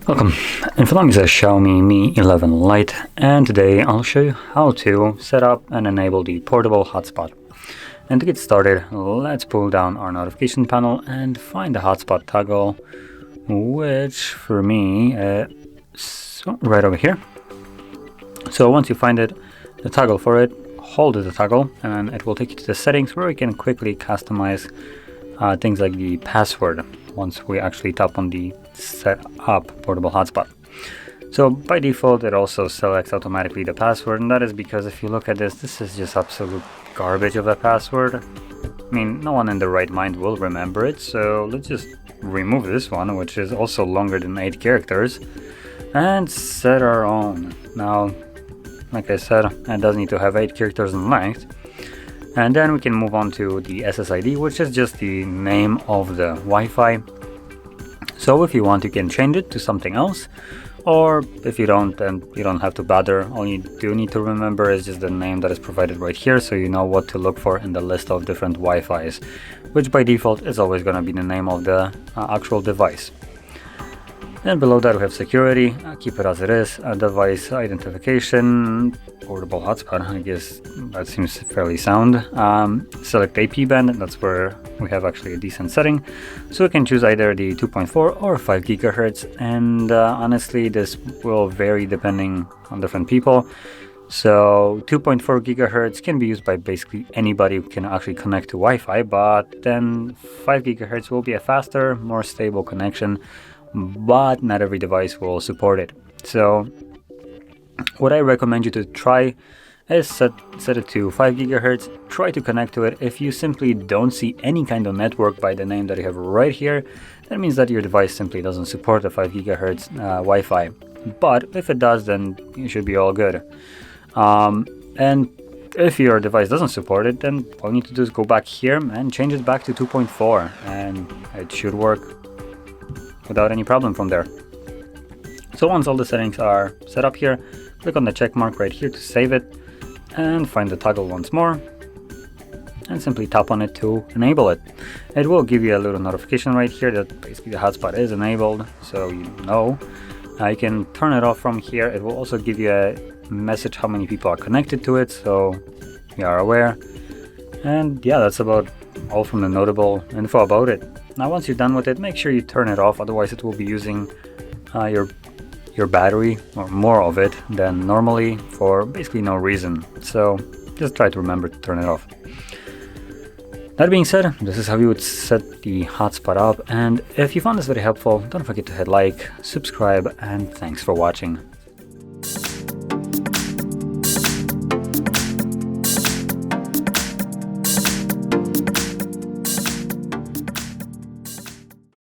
Welcome, and along is a Xiaomi Mi 11 Lite, and today I'll show you how to set up and enable the portable hotspot. And to get started, let's pull down our notification panel and find the hotspot toggle, which for me is right over here. So once you find it, the toggle for it, hold the toggle, and then it will take you to the settings where we can quickly customize things like the password once we actually tap on the set up portable hotspot. So by default it also selects automatically the password, and that is because if you look at this is just absolute garbage of a password. I mean, no one in their right mind will remember it, so let's just remove this one, which is also longer than 8 characters, and set our own. Now, like I said, it does need to have 8 characters in length. And then we can move on to the SSID, which is just the name of the Wi-Fi. So if you want, you can change it to something else, or if you don't, then you don't have to bother. All you do need to remember is just the name that is provided right here, so you know what to look for in the list of different Wi-Fis, which by default is always going to be the name of the actual device. And below that we have security, keep it as it is, device identification, portable hotspot, I guess that seems fairly sound. Select AP band, that's where we have actually a decent setting. So we can choose either the 2.4 or 5 gigahertz, and honestly this will vary depending on different people. So 2.4 gigahertz can be used by basically anybody who can actually connect to Wi-Fi, but then 5 gigahertz will be a faster, more stable connection, but not every device will support it. So what I recommend you to try is set it to 5 gigahertz. Try to connect to it. If you simply don't see any kind of network by the name that you have right here, that means that your device simply doesn't support the 5 gigahertz Wi-Fi. But if it does, then you should be all good. And if your device doesn't support it, then all you need to do is go back here and change it back to 2.4, and it should work without any problem from there. So once all the settings are set up here, click on the check mark right here to save it, and find the toggle once more, and simply tap on it to enable it. It will give you a little notification right here that basically the hotspot is enabled, so you know. You can turn it off from here. It will also give you a message how many people are connected to it, so you are aware. And yeah, that's about all from the notable info about it. Now once you're done with it, make sure you turn it off, otherwise it will be using your battery, or more of it than normally, for basically no reason. So just try to remember to turn it off. That being said, this is how you would set the hotspot up, and if you found this very helpful, don't forget to hit like, subscribe, and thanks for watching.